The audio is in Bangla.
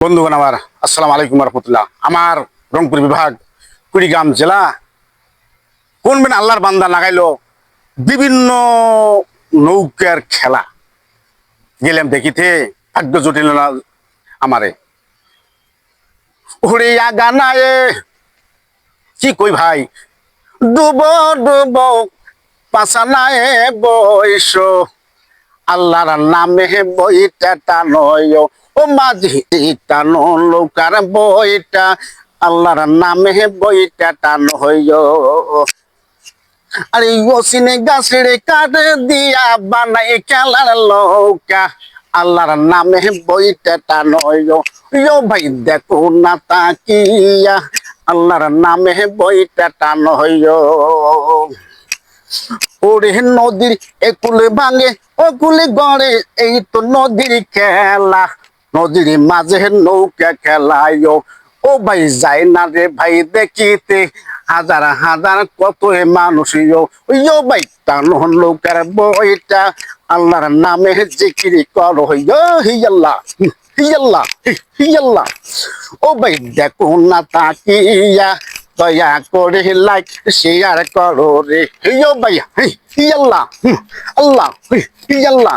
বন্ধুগণ আমার আসসালামু আলাইকুম রহমতুল্লাহ। আমার রংপুর বিভাগ কুড়িগ্রাম জেলা কোন বেন আল্লাহর বান্দা লাগাইলো বিভিন্ন নৌকার খেলা গেলাম দেখিতে ভাগ্য জটিল না আমারে উড়িয়া গানায় কি কই ভাই ডুব ডুব পাশানায় বৈশ আল্লাহর নামে বইটা টানয় ও মাঝি টানো নৌকার বইটা আল্লাহর নামে বইটা টানো হইয় আরে ওসিনে গাছের কাটে দিয়া বানাই খেলার নৌকা আল্লাহর নামে বইটা টানয় ইয়ো ভাই দেখো না তাকিয়া আল্লাহর নামে বইটা টানো হইয় ওরে নদীর একুলে ভাঙে ওকুলে গড়ে এই তো নদীর খেলা নদীর মাঝে নৌকা খেলায় ও ভাই যায় না রে ভাই দেখিতে হাজার হাজার কত মানুষ ইয়ো ভাই টানো নৌকার বইটা আল্লাহর নামে জিকিরি করো হিয়াল্লাহ হিয়াল্লাহ হিয়াল্লাহ ও ভাই দেখো না তাকিয়া দয়া করে লাইক শেয়ার করো রে ইয়ো ভাই হিয়াল্লাহ আল্লাহ হিয়াল্লাহ।